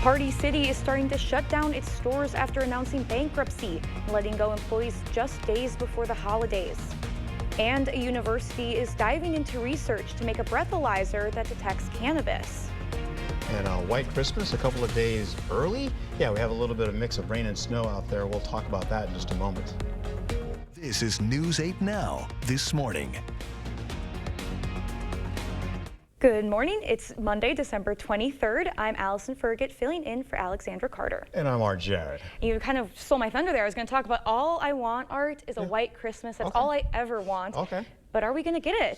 Party City is starting to shut down its stores after announcing bankruptcy, letting go employees just days before the holidays. And a university is diving into research to make a breathalyzer that detects cannabis. And a white Christmas a couple of days early. Yeah, we have a little bit of mix of rain and snow out there. We'll talk about that in just a moment. This is News 8 Now, this morning. Good morning. It's Monday, December 23rd. I'm Allison Fergit, filling in for Alexandra Carter. And I'm Art Jarrett. You kind of stole my thunder there. I was going to talk about all I want, Art, is a white Christmas. That's all I ever want. Okay. But are we going to get it?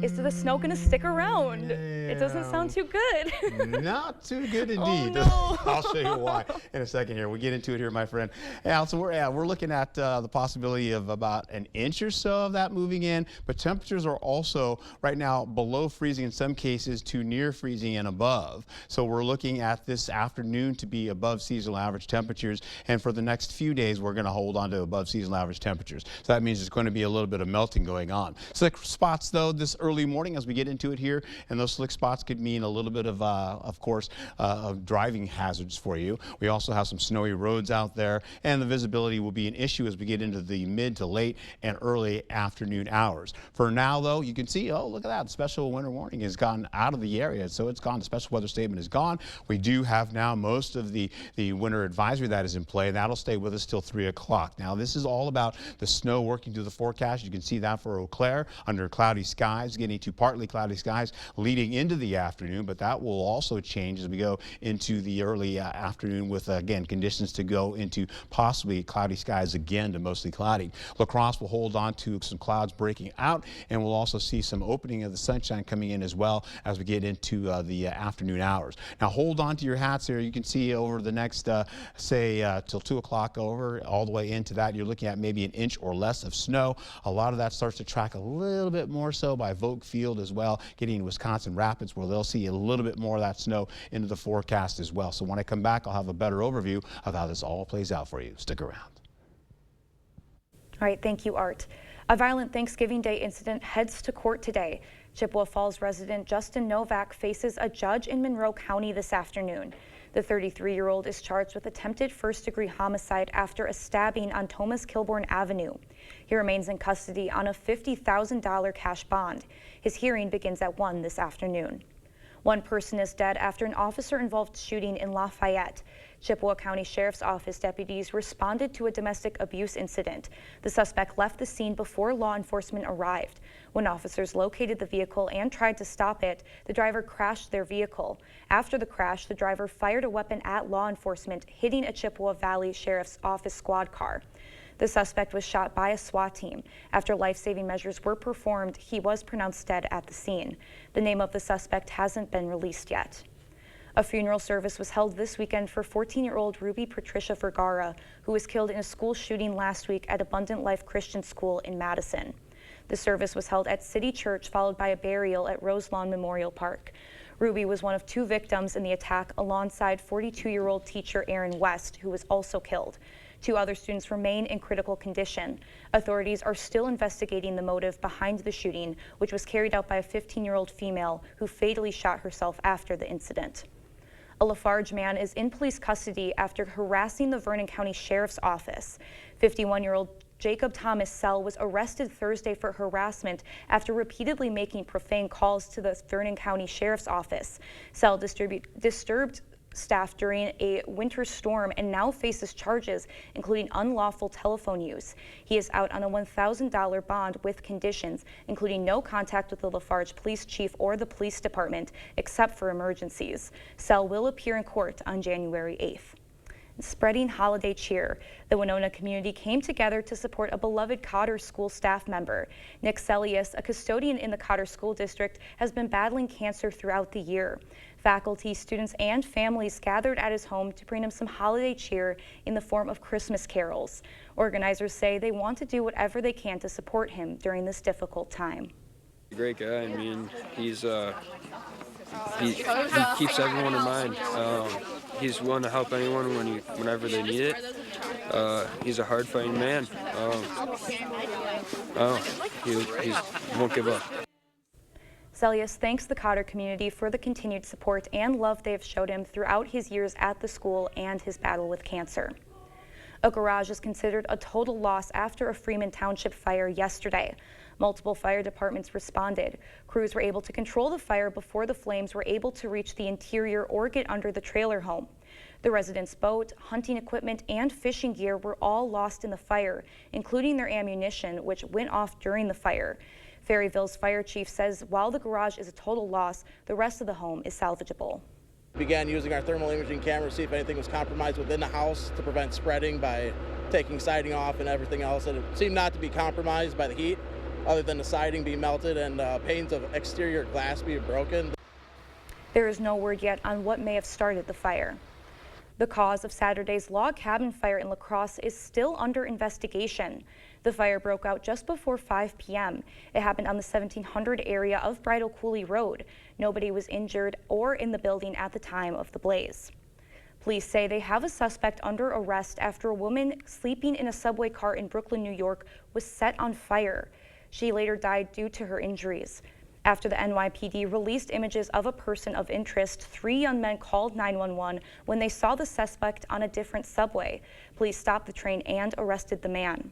Is the snow going to stick around? Yeah. It doesn't sound too good. Not too good indeed. Oh, no. I'll show you why in a second here. We'll get into it here, my friend. Hey, Allison, we're looking at the possibility of about an inch or so of that moving in, but temperatures are also right now below freezing in some cases to near freezing and above. So we're looking at this afternoon to be above seasonal average temperatures, and for the next few days we're going to hold on to above seasonal average temperatures. So that means there's going to be a little bit of melting going on. Slick spots though this early morning as we get into it here, and those slick spots could mean a little bit of course, of driving hazards for you. We also have some snowy roads out there, and the visibility will be an issue as we get into the mid to late and early afternoon hours. For now though, you can see, oh look at that, the special winter warning has gone out of the area, so it's gone. The special weather statement is gone. We do have now most of the winter advisory that is in play, and that'll stay with us till 3 o'clock. Now this is all about the snow working through the forecast. You can see that for Eau Claire, under cloudy skies, getting to partly cloudy skies leading into the afternoon, but that will also change as we go into the early afternoon with, again, conditions to go into possibly cloudy skies again to mostly cloudy. La Crosse will hold on to some clouds breaking out, and we'll also see some opening of the sunshine coming in as well as we get into the afternoon hours. Now hold on to your hats here. You can see over the next, say, till 2 o'clock over, all the way into that, you're looking at maybe an inch or less of snow. A lot of that starts to track a little bit more so by Vogue Field as well, getting Wisconsin Rapids, where they'll see a little bit more of that snow into the forecast as well. So when I come back, I'll have a better overview of how this all plays out for you. Stick around. All right, thank you, Art. A violent Thanksgiving Day incident heads to court today. Chippewa Falls resident Justin Novak faces a judge in Monroe County this afternoon. The 33-year-old is charged with attempted first-degree homicide after a stabbing on Thomas Kilbourne Avenue. He remains in custody on a $50,000 cash bond. His hearing begins at 1 this afternoon. One person is dead after an officer-involved shooting in Lafayette. Chippewa County Sheriff's Office deputies responded to a domestic abuse incident. The suspect left the scene before law enforcement arrived. When officers located the vehicle and tried to stop it, the driver crashed their vehicle. After the crash, the driver fired a weapon at law enforcement, hitting a Chippewa Valley Sheriff's Office squad car. The suspect was shot by a SWAT team. After life-saving measures were performed, he was pronounced dead at the scene. The name of the suspect hasn't been released yet. A funeral service was held this weekend for 14-year-old Ruby Patricia Vergara, who was killed in a school shooting last week at Abundant Life Christian School in Madison. The service was held at City Church, followed by a burial at Roselawn Memorial Park. Ruby was one of 2 victims in the attack alongside 42-year-old teacher Aaron West, who was also killed. 2 other students remain in critical condition. Authorities are still investigating the motive behind the shooting, which was carried out by a 15-year-old female who fatally shot herself after the incident. A Lafarge man is in police custody after harassing the Vernon County Sheriff's Office. 51-year-old Jacob Thomas Sell was arrested Thursday for harassment after repeatedly making profane calls to the Vernon County Sheriff's Office. Sell disturbed staff during a winter storm and now faces charges including unlawful telephone use. He is out on a $1,000 bond with conditions, including no contact with the Lafarge Police Chief or the police department except for emergencies. Sell will appear in court on January 8th. Spreading holiday cheer. The Winona community came together to support a beloved Cotter School staff member. Nick Celius, a custodian in the Cotter School District, has been battling cancer throughout the year. Faculty, students, and families gathered at his home to bring him some holiday cheer in the form of Christmas carols. Organizers say they want to do whatever they can to support him during this difficult time. Great guy. I mean, he keeps everyone in mind. He's willing to help anyone whenever they need it. He's a hard-fighting man. He won't give up. Zelius thanks the Cotter community for the continued support and love they have showed him throughout his years at the school and his battle with cancer. A garage is considered a total loss after a Freeman Township fire yesterday. Multiple fire departments responded. Crews were able to control the fire before the flames were able to reach the interior or get under the trailer home. The residents' boat, hunting equipment, and fishing gear were all lost in the fire, including their ammunition, which went off during the fire. Ferryville's fire chief says while the garage is a total loss, the rest of the home is salvageable. We began using our thermal imaging camera to see if anything was compromised within the house to prevent spreading by taking siding off and everything else. And it seemed not to be compromised by the heat, other than the siding being melted and panes of exterior glass being broken. There is no word yet on what may have started the fire. The cause of Saturday's log cabin fire in La Crosse is still under investigation. The fire broke out just before 5 p.m. It happened on the 1700 area of Bridal Coulee Road. Nobody was injured or in the building at the time of the blaze. Police say they have a suspect under arrest after a woman sleeping in a subway car in Brooklyn, New York, was set on fire. She later died due to her injuries. After the NYPD released images of a person of interest, 3 young men called 911 when they saw the suspect on a different subway. Police stopped the train and arrested the man.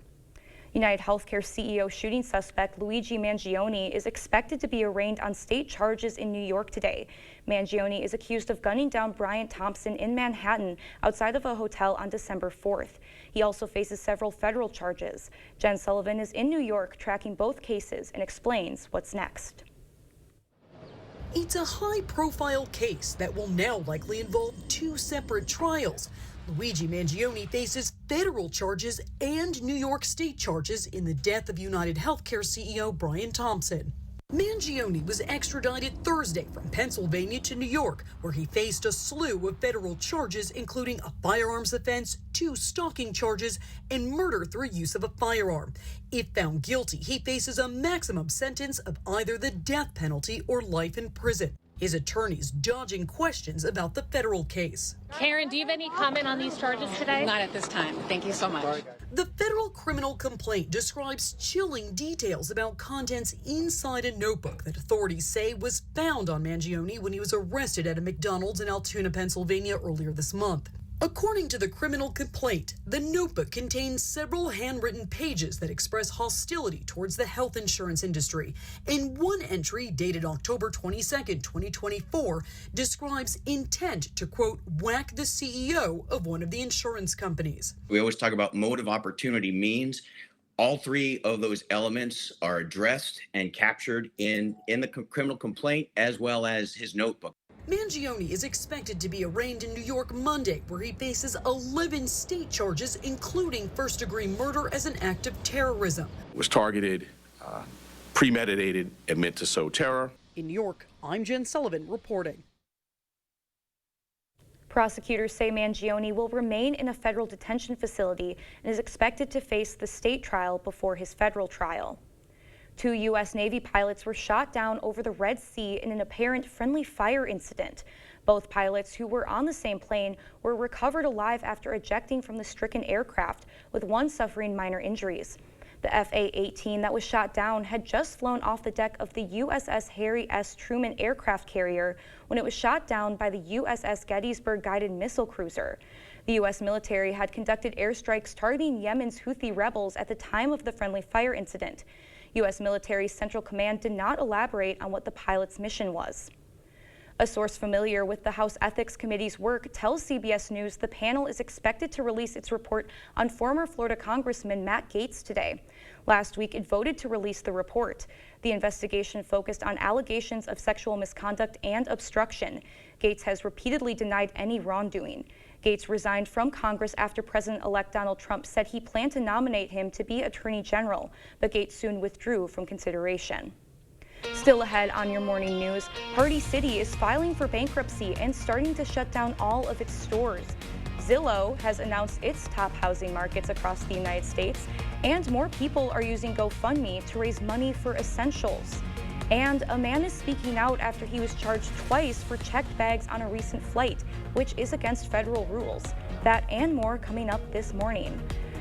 United Healthcare CEO shooting suspect Luigi Mangione is expected to be arraigned on state charges in New York today. Mangione is accused of gunning down Brian Thompson in Manhattan outside of a hotel on December 4th. He also faces several federal charges. Jen Sullivan is in New York tracking both cases and explains what's next. It's a high-profile case that will now likely involve 2 separate trials. Luigi Mangione faces federal charges and New York state charges in the death of United Healthcare CEO Brian Thompson. Mangione was extradited Thursday from Pennsylvania to New York, where he faced a slew of federal charges, including a firearms offense, 2 stalking charges, and murder through use of a firearm. If found guilty, he faces a maximum sentence of either the death penalty or life in prison. His attorneys dodging questions about the federal case. Karen, do you have any comment on these charges today? Not at this time. Thank you so much. The federal criminal complaint describes chilling details about contents inside a notebook that authorities say was found on Mangione when he was arrested at a McDonald's in Altoona, Pennsylvania earlier this month. According to the criminal complaint, the notebook contains several handwritten pages that express hostility towards the health insurance industry, and one entry dated October 22nd, 2024, describes intent to, quote, whack the CEO of one of the insurance companies. We always talk about motive opportunity means all 3 of those elements are addressed and captured in the criminal complaint as well as his notebook. Mangione is expected to be arraigned in New York Monday, where he faces 11 state charges, including first-degree murder as an act of terrorism. Was targeted, premeditated, and meant to sow terror. In New York, I'm Jen Sullivan reporting. Prosecutors say Mangione will remain in a federal detention facility and is expected to face the state trial before his federal trial. 2 U.S. Navy pilots were shot down over the Red Sea in an apparent friendly fire incident. Both pilots, who were on the same plane, were recovered alive after ejecting from the stricken aircraft, with one suffering minor injuries. The FA-18 that was shot down had just flown off the deck of the USS Harry S. Truman aircraft carrier when it was shot down by the USS Gettysburg guided missile cruiser. The U.S. military had conducted airstrikes targeting Yemen's Houthi rebels at the time of the friendly fire incident. U.S. military Central Command did not elaborate on what the pilot's mission was. A source familiar with the House Ethics Committee's work tells CBS News the panel is expected to release its report on former Florida Congressman Matt Gaetz today. Last week, it voted to release the report. The investigation focused on allegations of sexual misconduct and obstruction. Gaetz has repeatedly denied any wrongdoing. Gaetz resigned from Congress after President-elect Donald Trump said he planned to nominate him to be Attorney General, but Gaetz soon withdrew from consideration. Still ahead on your morning news, Party City is filing for bankruptcy and starting to shut down all of its stores. Zillow has announced its top housing markets across the United States, and more people are using GoFundMe to raise money for essentials. And a man is speaking out after he was charged twice for checked bags on a recent flight, which is against federal rules. That and more coming up this morning.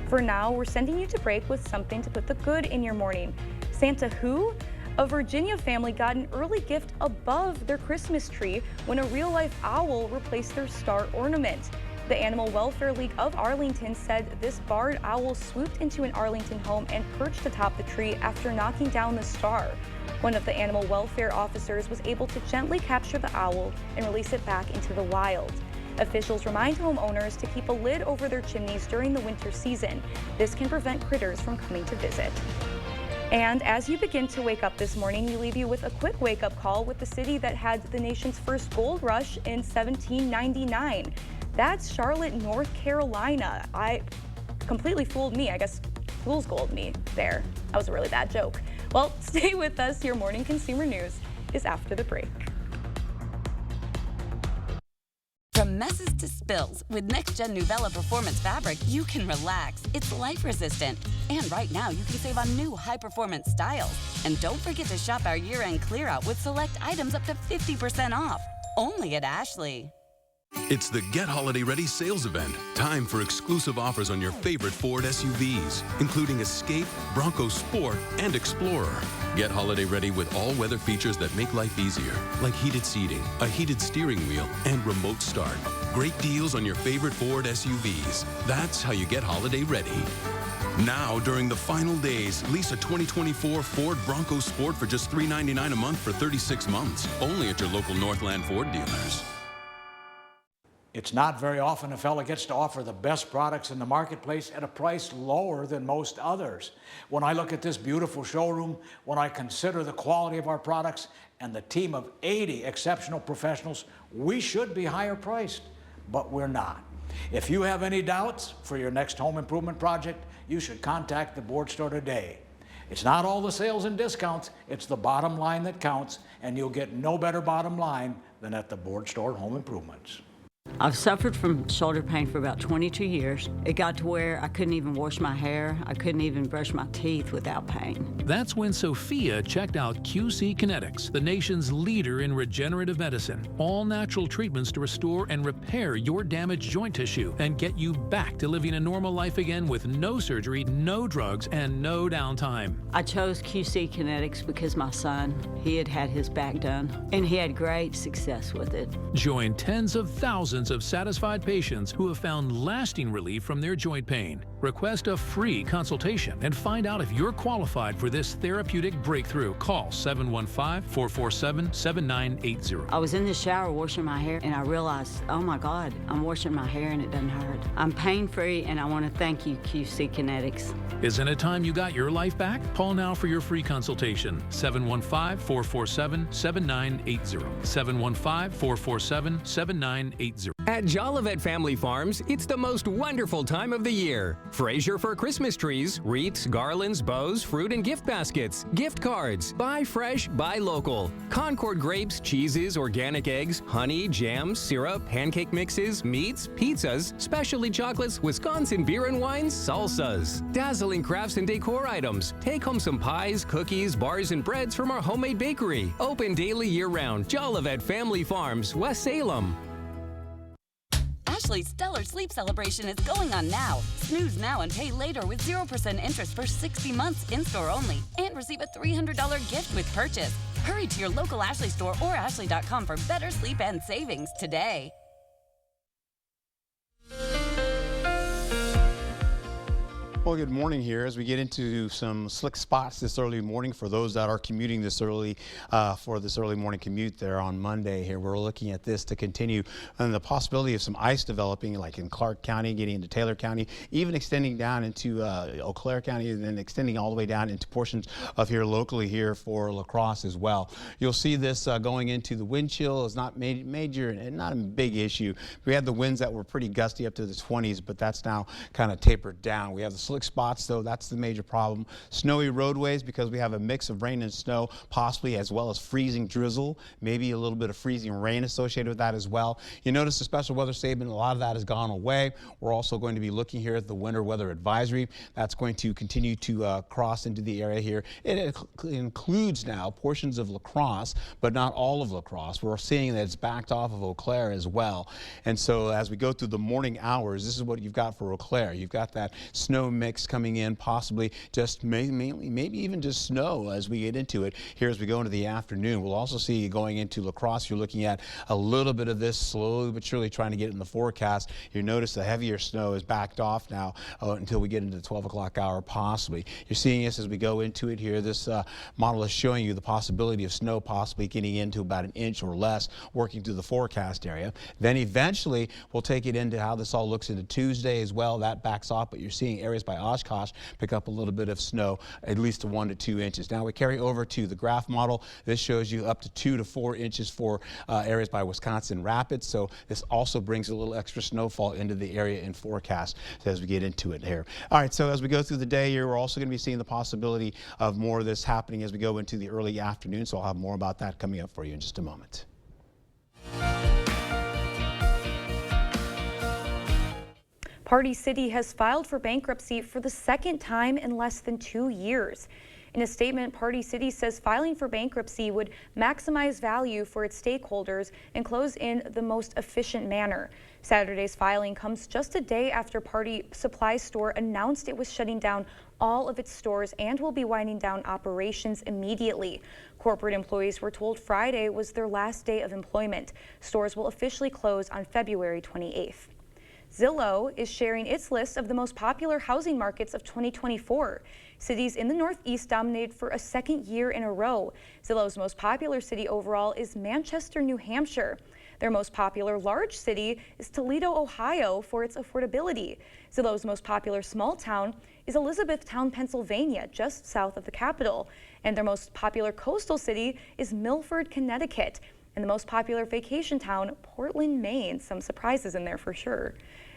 For now, we're sending you to break with something to put the good in your morning. Santa who? A Virginia family got an early gift above their Christmas tree when a real-life owl replaced their star ornament. The Animal Welfare League of Arlington said this barred owl swooped into an Arlington home and perched atop the tree after knocking down the star. One of the animal welfare officers was able to gently capture the owl and release it back into the wild. Officials remind homeowners to keep a lid over their chimneys during the winter season. This can prevent critters from coming to visit. And as you begin to wake up this morning, we leave you with a quick wake-up call with the city that had the nation's first gold rush in 1799. That's Charlotte, North Carolina. Completely fooled me. I guess fool's gold me there. That was a really bad joke. Well, stay with us. Your morning consumer news is after the break. From messes to spills, with next-gen Nuvella Performance Fabric, you can relax. It's life-resistant. And right now, you can save on new high-performance styles. And don't forget to shop our year-end clear-out with select items up to 50% off. Only at Ashley. It's the Get Holiday Ready sales event. Time for exclusive offers on your favorite Ford SUVs, including Escape, Bronco Sport, and Explorer. Get holiday ready with all-weather features that make life easier, like heated seating, a heated steering wheel, and remote start. Great deals on your favorite Ford SUVs. That's how you get holiday ready. Now, during the final days, lease a 2024 Ford Bronco Sport for just $399 a month for 36 months. Only at your local Northland Ford dealers. It's not very often a fella gets to offer the best products in the marketplace at a price lower than most others. When I look at this beautiful showroom, when I consider the quality of our products and the team of 80 exceptional professionals, we should be higher priced, but we're not. If you have any doubts for your next home improvement project, you should contact the Board Store today. It's not all the sales and discounts, it's the bottom line that counts, and you'll get no better bottom line than at the Board Store Home Improvements. I've suffered from shoulder pain for about 22 years. It got to where I couldn't even wash my hair. I couldn't even brush my teeth without pain. That's when Sophia checked out QC Kinetics, the nation's leader in regenerative medicine. All natural treatments to restore and repair your damaged joint tissue and get you back to living a normal life again with no surgery, no drugs, and no downtime. I chose QC Kinetics because my son, he had had his back done, and he had great success with it. Join tens of thousands of satisfied patients who have found lasting relief from their joint pain. Request a free consultation and find out if you're qualified for this therapeutic breakthrough. Call 715-447-7980. I was in the shower washing my hair and I realized, oh my God, I'm washing my hair and it doesn't hurt. I'm pain-free and I want to thank you, QC Kinetics. Isn't it time you got your life back? Call now for your free consultation. 715-447-7980. 715-447-7980. At Jolivet Family Farms, it's the most wonderful time of the year. Fraser for Christmas trees, wreaths, garlands, bows, fruit and gift baskets, gift cards. Buy fresh, buy local. Concord grapes, cheeses, organic eggs, honey, jams, syrup, pancake mixes, meats, pizzas, specialty chocolates, Wisconsin beer and wines, salsas. Dazzling crafts and decor items. Take home some pies, cookies, bars, and breads from our homemade bakery. Open daily year-round. Jolivet Family Farms, West Salem. Ashley's Stellar Sleep Celebration is going on now. Snooze now and pay later with 0% interest for 60 months in-store only. And receive a $300 gift with purchase. Hurry to your local Ashley store or ashley.com for better sleep and savings today. Well, good morning here as we get into some slick spots this early morning for those that are commuting this early for this early morning commute there on Monday here. We're looking at this to continue and the possibility of some ice developing like in Clark County, getting into Taylor County, even extending down into Eau Claire County and then extending all the way down into portions of here locally here for La Crosse as well. You'll see this going into the wind chill is not major and not a big issue. We had the winds that were pretty gusty up to the 20s, but that's now kind of tapered down. We have the slick spots though, that's the major problem. Snowy roadways because we have a mix of rain and snow possibly as well as freezing drizzle, maybe a little bit of freezing rain associated with that as well. You notice the special weather statement, a lot of that has gone away. We're also going to be looking here at the winter weather advisory. That's going to continue to cross into the area here. It includes now portions of La Crosse, but not all of La Crosse. We're seeing that it's backed off of Eau Claire as well. And so as we go through the morning hours, this is what you've got for Eau Claire. You've got that snow mix mix coming in, possibly just maybe even just snow as we get into it here as we go into the afternoon. We'll also see going into La Crosse, you're looking at a little bit of this slowly but surely trying to get in the forecast. You notice the heavier snow is backed off now until we get into the 12 o'clock hour possibly. You're seeing this as we go into it here. This model is showing you the possibility of snow possibly getting into about an inch or less working through the forecast area. Then eventually we'll take it into how this all looks into Tuesday as well. That backs off, but you're seeing areas by Oshkosh pick up a little bit of snow, at least to 1 to 2 inches. Now we carry over to the graph model. This shows you up to 2 to 4 inches for areas by Wisconsin Rapids. So this also brings a little extra snowfall into the area in forecast as we get into it here. All right, so as we go through the day here, we're also going to be seeing the possibility of more of this happening as we go into the early afternoon. So I'll have more about that coming up for you in just a moment. Party City has filed for bankruptcy for the second time in less than 2 years. In a statement, Party City says filing for bankruptcy would maximize value for its stakeholders and close in the most efficient manner. Saturday's filing comes just a day after Party Supply Store announced it was shutting down all of its stores and will be winding down operations immediately. Corporate employees were told Friday was their last day of employment. Stores will officially close on February 28th. Zillow is sharing its list of the most popular housing markets of 2024. Cities in the Northeast dominated for a second year in a row. Zillow's most popular city overall is Manchester, New Hampshire. Their most popular large city is Toledo, Ohio, for its affordability. Zillow's most popular small town is Elizabethtown, Pennsylvania, just south of the capital. And their most popular coastal city is Milford, Connecticut. And the most popular vacation town, Portland, Maine. Some surprises in there for sure.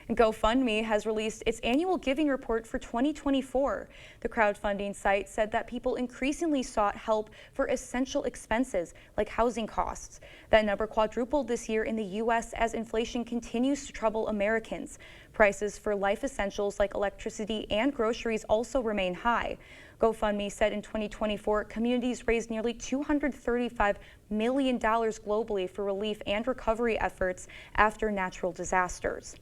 And GoFundMe has released its annual giving report for 2024. The crowdfunding site said that people increasingly sought help for essential expenses like housing costs. That number quadrupled this year in the U.S. as inflation continues to trouble Americans. Prices for life essentials like electricity and groceries also remain high. GoFundMe said in 2024, communities raised nearly $235 million globally for relief and recovery efforts after natural disasters.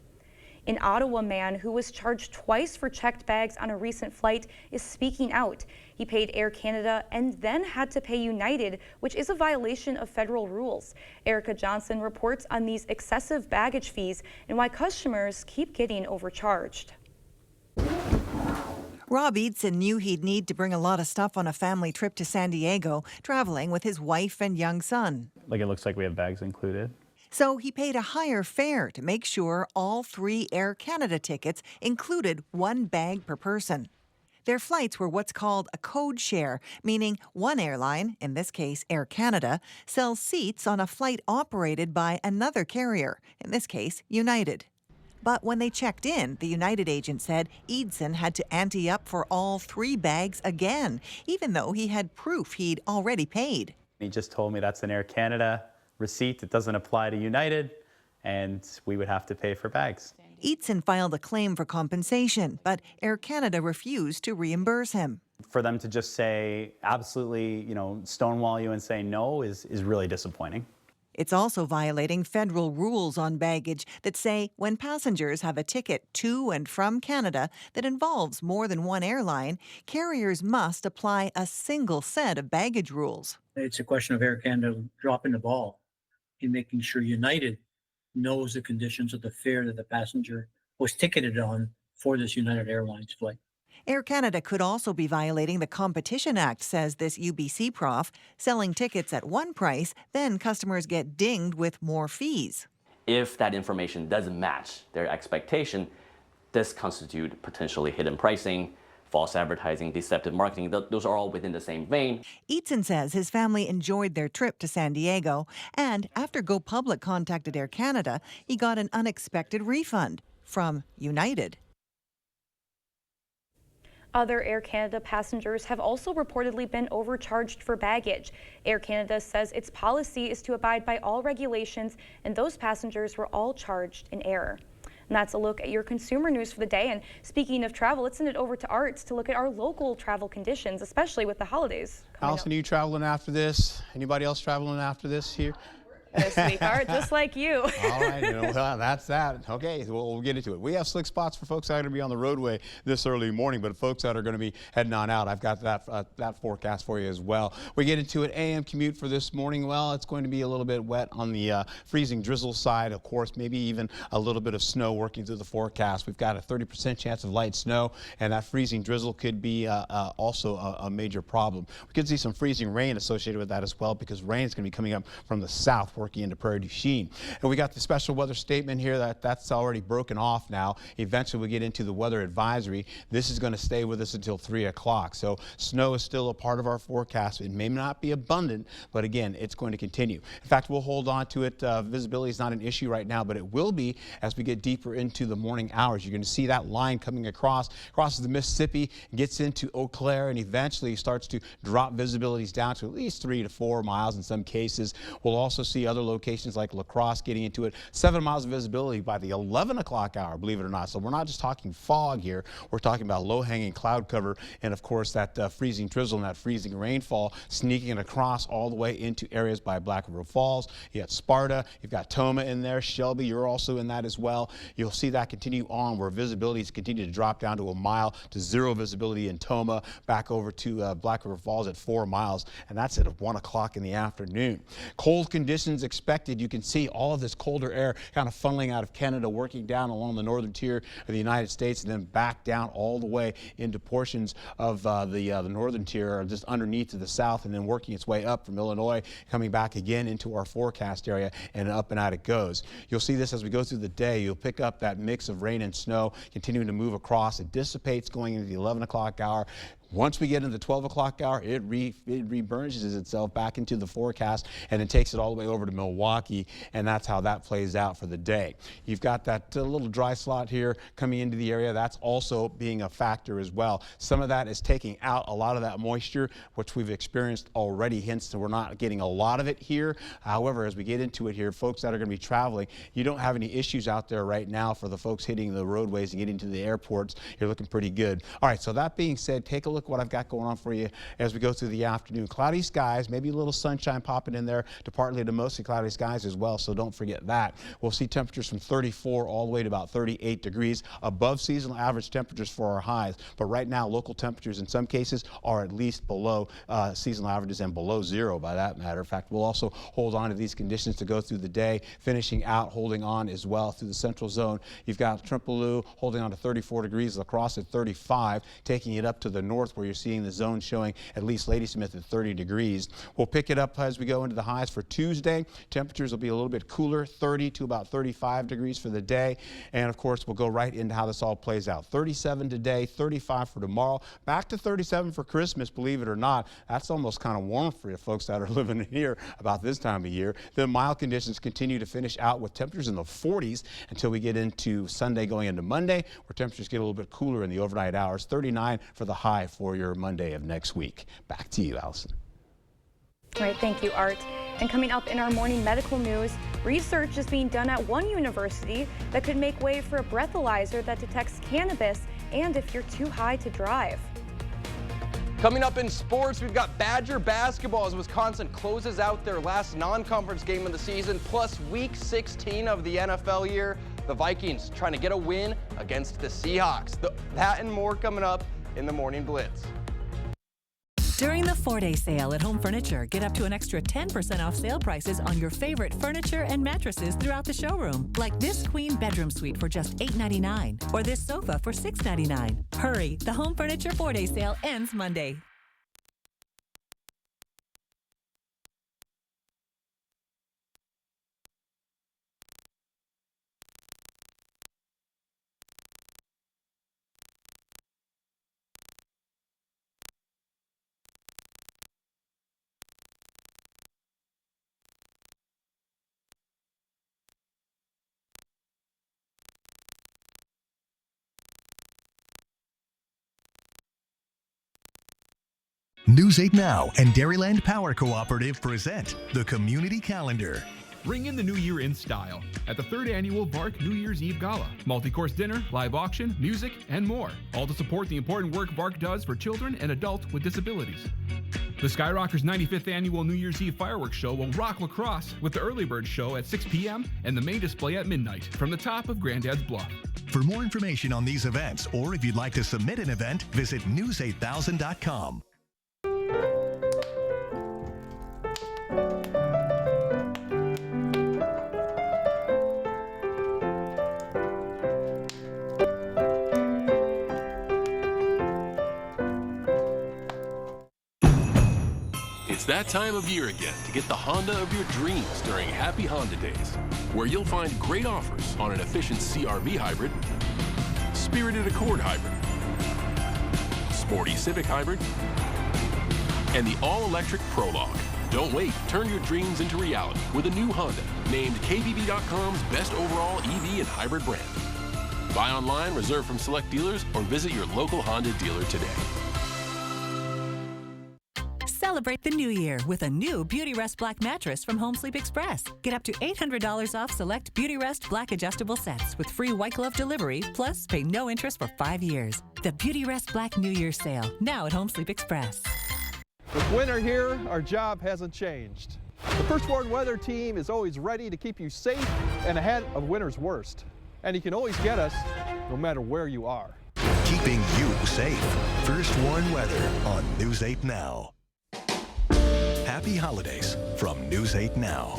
An Ottawa man who was charged twice for checked bags on a recent flight is speaking out. He paid Air Canada and then had to pay United, which is a violation of federal rules. Erica Johnson reports on these excessive baggage fees and why customers keep getting overcharged. Rob Eadson knew he'd need to bring a lot of stuff on a family trip to San Diego, traveling with his wife and young son. Like, it looks like we have bags included. So he paid a higher fare to make sure all 3 Air Canada tickets included 1 bag per person. Their flights were what's called a code share, meaning one airline, in this case Air Canada, sells seats on a flight operated by another carrier, in this case United. But when they checked in, the United agent said Eadson had to ante up for all 3 bags again, even though he had proof he'd already paid. He just told me that's an Air Canada receipt. It doesn't apply to United, and we would have to pay for bags. Eadson filed a claim for compensation, but Air Canada refused to reimburse him. For them to just say, absolutely, stonewall you and say no is really disappointing. It's also violating federal rules on baggage that say when passengers have a ticket to and from Canada that involves more than one airline, carriers must apply a single set of baggage rules. It's a question of Air Canada dropping the ball in making sure United knows the conditions of the fare that the passenger was ticketed on for this United Airlines flight. Air Canada could also be violating the Competition Act, says this UBC prof, selling tickets at one price, then customers get dinged with more fees. If that information doesn't match their expectation, this constitutes potentially hidden pricing, false advertising, deceptive marketing. Those are all within the same vein. Eadson says his family enjoyed their trip to San Diego, and after Go Public contacted Air Canada, he got an unexpected refund from United. Other Air Canada passengers have also reportedly been overcharged for baggage. Air Canada says its policy is to abide by all regulations, and those passengers were all charged in error. And that's a look at your consumer news for the day. And speaking of travel, let's send it over to Arts to look at our local travel conditions, especially with the holidays. Allison, are you traveling after this? Anybody else traveling after this here? this week, Art, just like you. All right, well, that's that. Okay, we'll get into it. We have slick spots for folks that are going to be on the roadway this early morning, but folks that are going to be heading on out, I've got that forecast for you as well. We get into it. AM commute for this morning. Well, it's going to be a little bit wet on the freezing drizzle side, of course, maybe even a little bit of snow working through the forecast. We've got a 30% chance of light snow, and that freezing drizzle could be also a major problem. We could see some freezing rain associated with that as well, because rain is going to be coming up from the south working into Prairie du Chien. And we got the special weather statement here that's already broken off now. Eventually we get into the weather advisory. This is going to stay with us until 3 o'clock. So snow is still a part of our forecast. It may not be abundant, but again, it's going to continue. In fact, we'll hold on to it. Visibility is not an issue right now, but it will be as we get deeper into the morning hours. You're going to see that line coming crosses the Mississippi, gets into Eau Claire, and eventually starts to drop visibilities down to at least 3 to 4 miles in some cases. We'll also see other locations like La Crosse getting into it. 7 miles of visibility by the 11 o'clock hour, believe it or not. So we're not just talking fog here. We're talking about low-hanging cloud cover, and of course that freezing drizzle and that freezing rainfall sneaking across all the way into areas by Black River Falls. You got Sparta, you've got Toma in there, Shelby, you're also in that as well. You'll see that continue on where visibilities continue to drop down to 1 mile to 0 visibility in Toma, back over to Black River Falls at 4 miles, and that's at 1 o'clock in the afternoon. Cold conditions expected. You can see all of this colder air kind of funneling out of Canada, working down along the northern tier of the United States, and then back down all the way into portions of the northern tier, or just underneath to the south, and then working its way up from Illinois, coming back again into our forecast area, and up and out it goes. You'll see this as we go through the day. You'll pick up that mix of rain and snow continuing to move across. It dissipates going into the 11 o'clock hour. Once we get into the 12 o'clock hour, it reburnishes itself back into the forecast, and it takes it all the way over to Milwaukee, and that's how that plays out for the day. You've got that little dry slot here coming into the area. That's also being a factor as well. Some of that is taking out a lot of that moisture, which we've experienced already, hence we're not getting a lot of it here. However, as we get into it here, folks that are going to be traveling, you don't have any issues out there right now for the folks hitting the roadways and getting to the airports. You're looking pretty good. All right, so that being said, take a look what I've got going on for you as we go through the afternoon. Cloudy skies, maybe a little sunshine popping in there to partly to mostly cloudy skies as well, so don't forget that. We'll see temperatures from 34 all the way to about 38 degrees, above seasonal average temperatures for our highs. But right now, local temperatures in some cases are at least below seasonal averages and below 0 by that matter. In fact, we'll also hold on to these conditions to go through the day, finishing out, holding on as well through the central zone. You've got Trimpaloo holding on to 34 degrees, La Crosse at 35, taking it up to the north where you're seeing the zone showing at least Ladysmith at 30 degrees. We'll pick it up as we go into the highs for Tuesday. Temperatures will be a little bit cooler, 30 to about 35 degrees for the day. And of course, we'll go right into how this all plays out. 37 today, 35 for tomorrow, back to 37 for Christmas, believe it or not. That's almost kind of warm for you folks that are living here about this time of year. The mild conditions continue to finish out with temperatures in the 40s until we get into Sunday going into Monday, where temperatures get a little bit cooler in the overnight hours. 39 for the high for your Monday of next week. Back to you, Allison. All right, thank you, Art. And coming up in our morning medical news, research is being done at one university that could make way for a breathalyzer that detects cannabis and if you're too high to drive. Coming up in sports, we've got Badger basketball as Wisconsin closes out their last non-conference game of the season, plus week 16 of the NFL year. The Vikings trying to get a win against the Seahawks. That and more coming up in the Morning Blitz. During the 4-day sale at Home Furniture, get up to an extra 10% off sale prices on your favorite furniture and mattresses throughout the showroom. Like this queen bedroom suite for just $8.99 or this sofa for $6.99. Hurry, the Home Furniture 4-day sale ends Monday. News 8 Now and Dairyland Power Cooperative present the Community Calendar. Ring in the new year in style at the 3rd Annual VARC New Year's Eve Gala. Multi-course dinner, live auction, music, and more. All to support the important work VARC does for children and adults with disabilities. The Skyrockers 95th Annual New Year's Eve Fireworks Show will rock La Crosse with the Early Bird Show at 6 p.m. and the main display at midnight from the top of Granddad's Bluff. For more information on these events, or if you'd like to submit an event, visit news8000.com. It's that time of year again to get the Honda of your dreams during Happy Honda Days, where you'll find great offers on an efficient CR-V hybrid, spirited Accord hybrid, sporty Civic hybrid, and the all-electric Prologue. Don't wait, turn your dreams into reality with a new Honda, named KBB.com's best overall EV and hybrid brand. Buy online, reserve from select dealers, or visit your local Honda dealer today. Celebrate the new year with a new Beautyrest Black mattress from Home Sleep Express. Get up to $800 off select Beautyrest Black adjustable sets with free white glove delivery, plus pay no interest for 5 years. The Beautyrest Black New Year sale, now at Home Sleep Express. With winter here, our job hasn't changed. The First Warn Weather Team is always ready to keep you safe and ahead of winter's worst. And you can always get us no matter where you are. Keeping you safe. First Warn Weather on News 8 Now. Happy holidays from News 8 Now.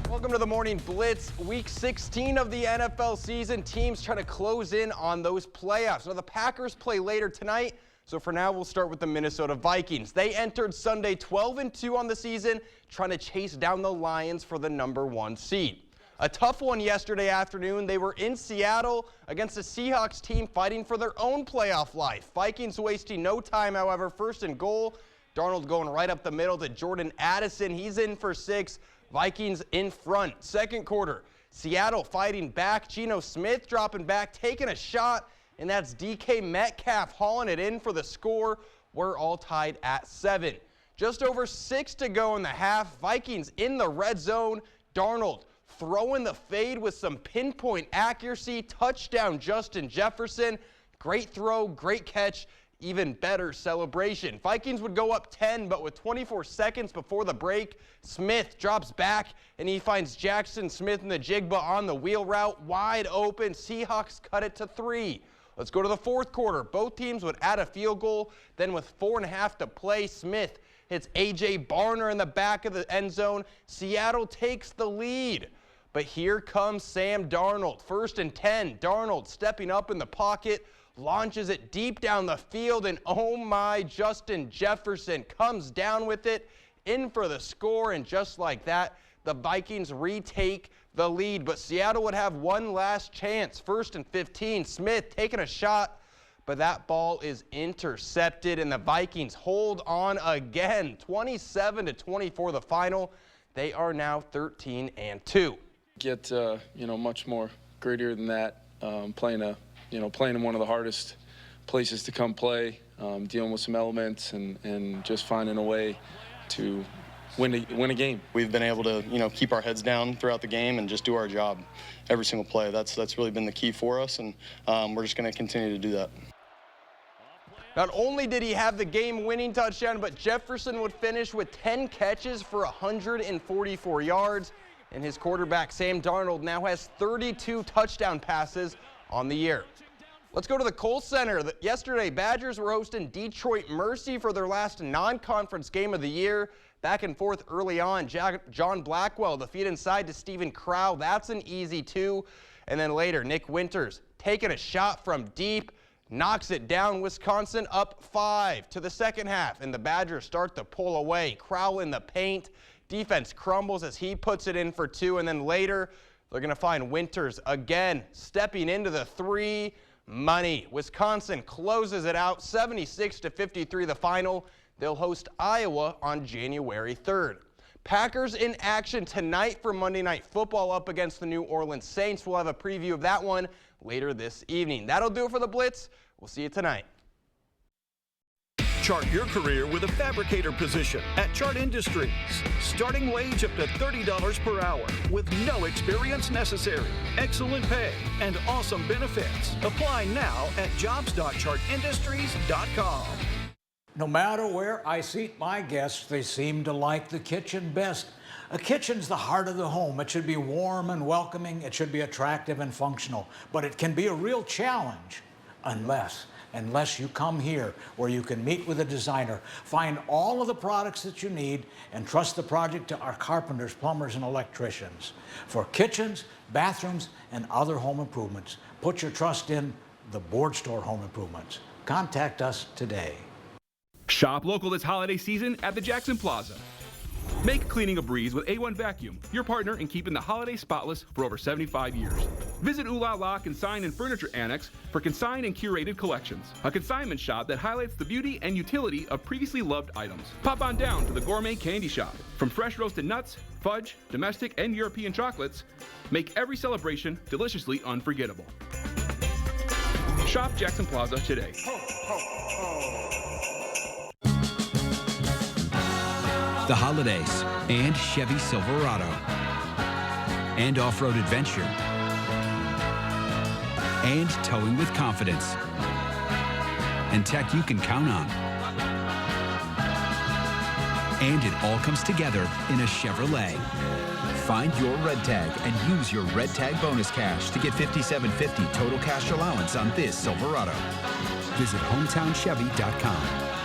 Welcome to the Morning Blitz. Week 16 of the NFL season. Teams trying to close in on those playoffs. Now, the Packers play later tonight, so for now, we'll start with the Minnesota Vikings. They entered Sunday 12-2 on the season, trying to chase down the Lions for the #1 seed. A tough one yesterday afternoon. They were in Seattle against a Seahawks team fighting for their own playoff life. Vikings wasting no time, however. First and goal. Darnold going right up the middle to Jordan Addison. He's in for 6. Vikings in front. Second quarter. Seattle fighting back. Geno Smith dropping back, taking a shot, and that's DK Metcalf hauling it in for the score. We're all tied at 7. Just over 6 to go in the half. Vikings in the red zone. Darnold throwing the fade with some pinpoint accuracy. Touchdown, Justin Jefferson. Great throw, great catch, even better celebration. Vikings would go up 10, but with 24 seconds before the break, Smith drops back, and he finds Jackson Smith in the Jigba on the wheel route. Wide open. Seahawks cut it to 3. Let's go to the fourth quarter. Both teams would add a field goal. Then with 4.5 to play, Smith hits A.J. Barner in the back of the end zone. Seattle takes the lead. But here comes Sam Darnold. 1st and 10. Darnold stepping up in the pocket, launches it deep down the field, and oh my, Justin Jefferson comes down with it, in for the score, and just like that, the Vikings retake the lead. But Seattle would have one last chance. 1st and 15. Smith taking a shot, but that ball is intercepted, and the Vikings hold on again. 27-24 the final. They are now 13-2. Get much more grittier than that. Playing in one of the hardest places to come play, dealing with some elements and just finding a way to win a game. We've been able to keep our heads down throughout the game and just do our job every single play. That's really been the key for us, and we're just going to continue to do that. Not only did he have the game-winning touchdown, but Jefferson would finish with 10 catches for 144 yards. And his quarterback, Sam Darnold, now has 32 touchdown passes on the year. Let's go to the Kohl Center. Yesterday, Badgers were hosting Detroit Mercy for their last non-conference game of the year. Back and forth early on. John Blackwell, the feed inside to Stephen Crow. That's an easy 2. And then later, Nick Winters taking a shot from deep, knocks it down. Wisconsin up 5 to the second half, and the Badgers start to pull away. Crow in the paint. Defense crumbles as he puts it in for 2, and then later they're going to find Winters again stepping into the 3. Money. Wisconsin closes it out 76-53 the final. They'll host Iowa on January 3rd. Packers in action tonight for Monday Night Football up against the New Orleans Saints. We'll have a preview of that one later this evening. That'll do it for the Blitz. We'll see you tonight. Chart your career with a fabricator position at Chart Industries. Starting wage up to $30 per hour with no experience necessary. Excellent pay and awesome benefits. Apply now at jobs.chartindustries.com. No matter where I seat my guests, they seem to like the kitchen best. A kitchen's the heart of the home. It should be warm and welcoming. It should be attractive and functional. But it can be a real challenge unless you come here where you can meet with a designer, find all of the products that you need, and trust the project to our carpenters, plumbers, and electricians. For kitchens, bathrooms, and other home improvements, put your trust in the Board Store Home Improvements. Contact us today. Shop local this holiday season at the Jackson Plaza. Make cleaning a breeze with A1 Vacuum, your partner in keeping the holiday spotless for over 75 years. Visit Ooh La La Consign and Furniture Annex for consigned and curated collections. A consignment shop that highlights the beauty and utility of previously loved items. Pop on down to the Gourmet Candy Shop. From fresh roasted nuts, fudge, domestic and European chocolates, make every celebration deliciously unforgettable. Shop Jackson Plaza today. The holidays and Chevy Silverado and off-road adventure and towing with confidence and tech you can count on. And it all comes together in a Chevrolet. Find your red tag and use your red tag bonus cash to get $5,750 total cash allowance on this Silverado. Visit HometownChevy.com.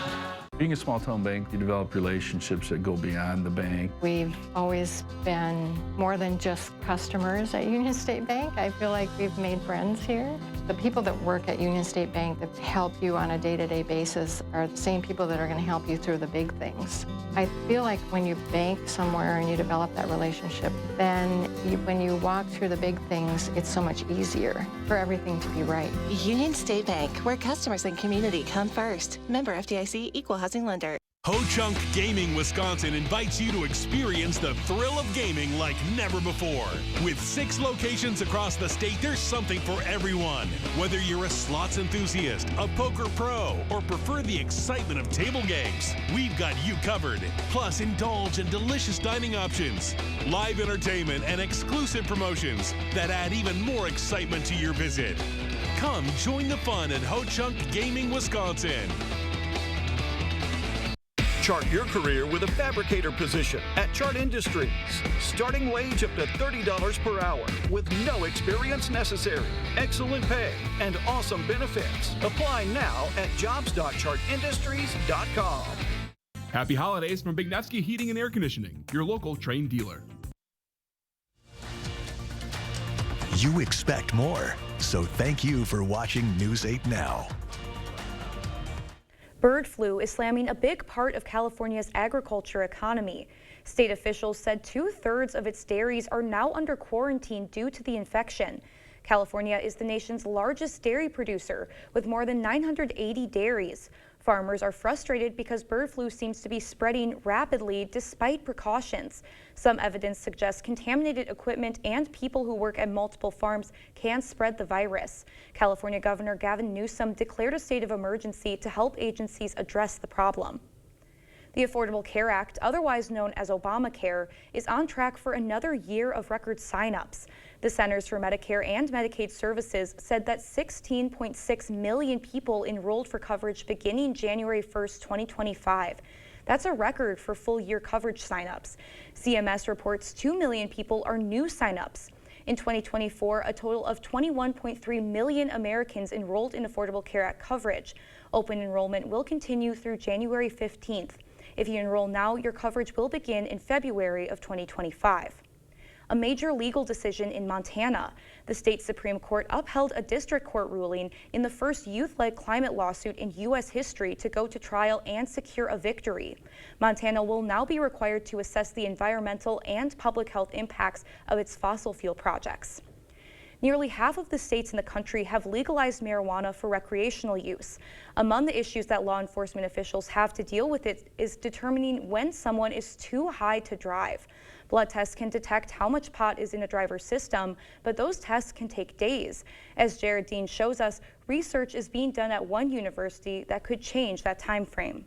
Being a small-town bank, you develop relationships that go beyond the bank. We've always been more than just customers at Union State Bank. I feel like we've made friends here. The people that work at Union State Bank that help you on a day-to-day basis are the same people that are going to help you through the big things. I feel like when you bank somewhere and you develop that relationship, then when you walk through the big things, it's so much easier for everything to be right. Union State Bank, where customers and community come first. Member FDIC, Equal Housing Lender. Ho-Chunk Gaming Wisconsin invites you to experience the thrill of gaming like never before. With 6 locations across the state, there's something for everyone. Whether you're a slots enthusiast, a poker pro, or prefer the excitement of table games, we've got you covered. Plus, indulge in delicious dining options, live entertainment, and exclusive promotions that add even more excitement to your visit. Come join the fun at Ho-Chunk Gaming Wisconsin. Chart your career with a fabricator position at Chart Industries. Starting wage up to $30 per hour with no experience necessary. Excellent pay and awesome benefits. Apply now at jobs.chartindustries.com. Happy holidays from Bignetsky Heating and Air Conditioning, your local Trane dealer. You expect more, so thank you for watching News 8 Now. Bird flu is slamming a big part of California's agriculture economy. State officials said 2/3 of its dairies are now under quarantine due to the infection. California is the nation's largest dairy producer with more than 980 dairies. Farmers are frustrated because bird flu seems to be spreading rapidly despite precautions. Some evidence suggests contaminated equipment and people who work at multiple farms can spread the virus. California Governor Gavin Newsom declared a state of emergency to help agencies address the problem. The Affordable Care Act, otherwise known as Obamacare, is on track for another year of record sign-ups. The Centers for Medicare and Medicaid Services said that 16.6 million people enrolled for coverage beginning January 1st, 2025. That's a record for full-year coverage sign-ups. CMS reports 2 million people are new sign-ups. In 2024, a total of 21.3 million Americans enrolled in Affordable Care Act coverage. Open enrollment will continue through January 15th. If you enroll now, your coverage will begin in February of 2025. A major legal decision in Montana. The state Supreme Court upheld a district court ruling in the first youth-led climate lawsuit in U.S. history to go to trial and secure a victory. Montana will now be required to assess the environmental and public health impacts of its fossil fuel projects. Nearly half of the states in the country have legalized marijuana for recreational use. Among the issues that law enforcement officials have to deal with is determining when someone is too high to drive. Blood tests can detect how much pot is in a driver's system, but those tests can take days. As Jared Dean shows us, research is being done at one university that could change that time frame.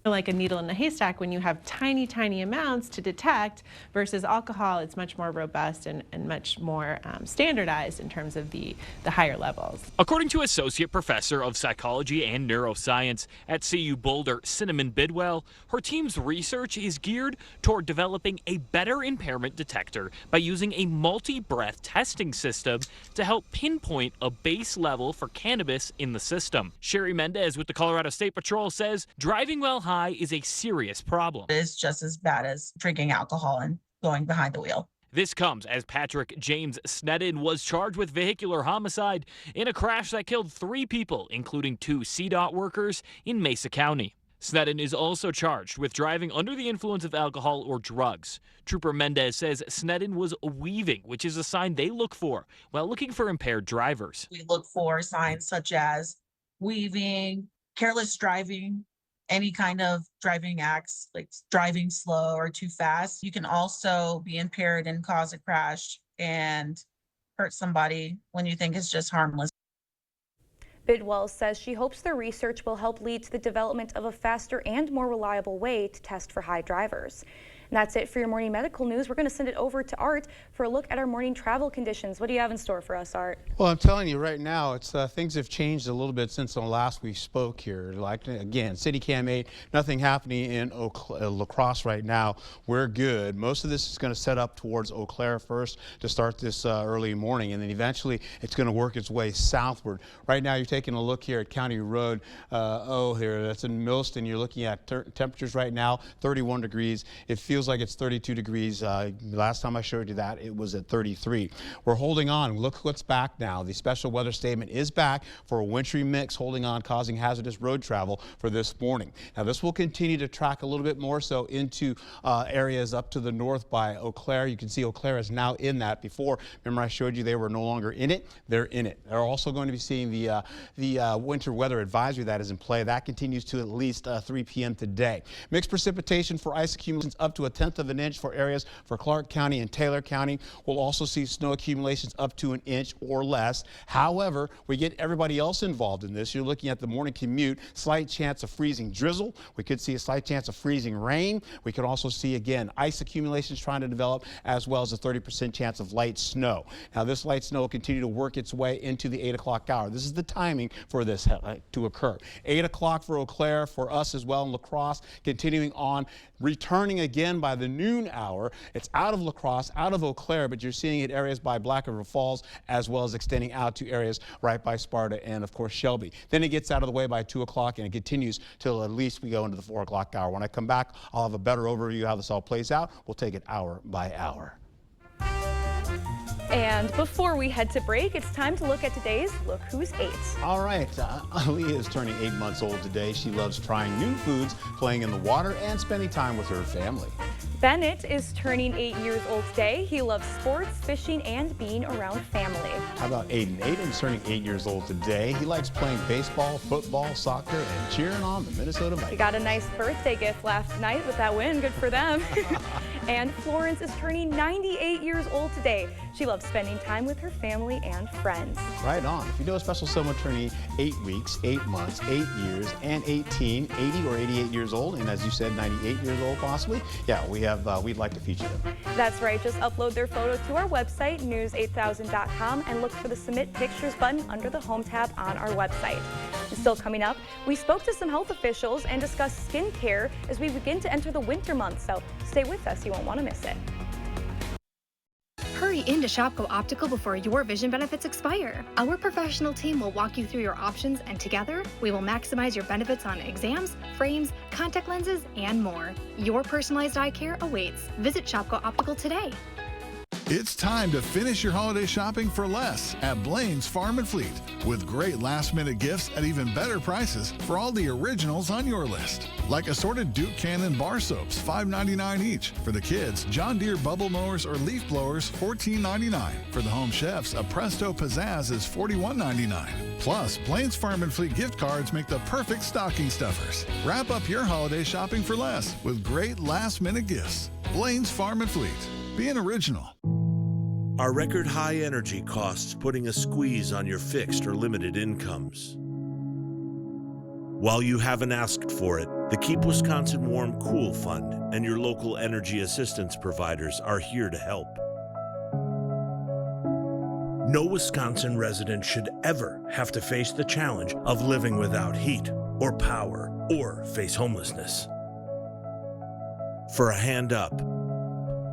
Like a needle in a haystack when you have tiny, tiny amounts to detect versus alcohol, it's much more robust and much more standardized in terms of the higher levels. According to Associate Professor of Psychology and Neuroscience at CU Boulder, Cinnamon Bidwell, her team's research is geared toward developing a better impairment detector by using a multi-breath testing system to help pinpoint a base level for cannabis in the system. Sherry Mendez with the Colorado State Patrol says driving while high is a serious problem. It's just as bad as drinking alcohol and going behind the wheel. This comes as Patrick James Snedden was charged with vehicular homicide in a crash that killed 3 people, including 2 CDOT workers in Mesa County. Snedden is also charged with driving under the influence of alcohol or drugs. Trooper Mendez says Snedden was weaving, which is a sign they look for while looking for impaired drivers. We look for signs such as weaving, careless driving, any kind of driving acts like driving slow or too fast. You can also be impaired and cause a crash and hurt somebody when you think it's just harmless. Bidwell says she hopes the research will help lead to the development of a faster and more reliable way to test for high drivers. And that's it for your morning medical news. We're going to send it over to Art for a look at our morning travel conditions. What do you have in store for us, Art? Well, I'm telling you right now, it's things have changed a little bit since the last we spoke here. Like, again, City Cam 8, nothing happening in La Crosse right now. We're good. Most of this is going to set up towards Eau Claire first to start this early morning, and then eventually it's going to work its way southward. Right now, you're taking a look here at County Road here. That's in Millston. You're looking at temperatures right now, 31 degrees. It feels like it's 32 degrees. Last time I showed you that, it was at 33. We're holding on. Look what's back now. The special weather statement is back for a wintry mix holding on, causing hazardous road travel for this morning. Now, this will continue to track a little bit more so into areas up to the north by Eau Claire. You can see Eau Claire is now in that. Before, remember I showed you they were no longer in it. They're in it. They're also going to be seeing the winter weather advisory that is in play. That continues to at least 3 p.m. today. Mixed precipitation for ice accumulations up to a 1/10 of an inch for areas for Clark County and Taylor County. We'll also see snow accumulations up to an inch or less. However, we get everybody else involved in this. You're looking at the morning commute, slight chance of freezing drizzle. We could see a slight chance of freezing rain. We could also see, again, ice accumulations trying to develop, as well as a 30% chance of light snow. Now, this light snow will continue to work its way into the 8 o'clock hour. This is the timing for this to occur. 8 o'clock for Eau Claire, for us as well in La Crosse, continuing on, returning again by the noon hour. It's out of La Crosse, out of Eau Claire, but you're seeing it areas by Black River Falls, as well as extending out to areas right by Sparta and, of course, Shelby. Then it gets out of the way by 2 o'clock, and it continues till at least we go into the 4 o'clock hour. When I come back, I'll have a better overview of how this all plays out. We'll take it hour by hour. And before we head to break, it's time to look at today's Look Who's 8. All right, Aaliyah is turning 8 months old today. She loves trying new foods, playing in the water, and spending time with her family. Bennett is turning 8 years old today. He loves sports, fishing, and being around family. How about Aiden? Aiden's turning 8 years old today. He likes playing baseball, football, soccer, and cheering on the Minnesota Vikings. He got a nice birthday gift last night with that win. Good for them. And Florence is turning 98 years old today. She loves spending time with her family and friends. Right on. If you know a special someone turning 8 weeks, 8 months, 8 years, and 18, 80 or 88 years old, and as you said, 98 years old possibly, yeah, we'd like to feature them. That's right. Just upload their photo to our website, news8000.com, and look for the Submit Pictures button under the Home tab on our website. And still coming up, we spoke to some health officials and discussed skincare as we begin to enter the winter months, so stay with us. You won't want to miss it. Hurry into Shopko Optical before your vision benefits expire. Our professional team will walk you through your options, and together, we will maximize your benefits on exams, frames, contact lenses, and more. Your personalized eye care awaits. Visit Shopko Optical today. It's time to finish your holiday shopping for less at Blaine's Farm and Fleet, with great last-minute gifts at even better prices for all the originals on your list. Like assorted Duke Cannon bar soaps, $5.99 each. For the kids, John Deere bubble mowers or leaf blowers, $14.99. For the home chefs, a Presto Pizzazz is $41.99. Plus, Blaine's Farm and Fleet gift cards make the perfect stocking stuffers. Wrap up your holiday shopping for less with great last-minute gifts. Blaine's Farm and Fleet. Be an original. Are record high energy costs putting a squeeze on your fixed or limited incomes? While you haven't asked for it, the Keep Wisconsin Warm Cool Fund and your local energy assistance providers are here to help. No Wisconsin resident should ever have to face the challenge of living without heat or power or face homelessness. For a hand up,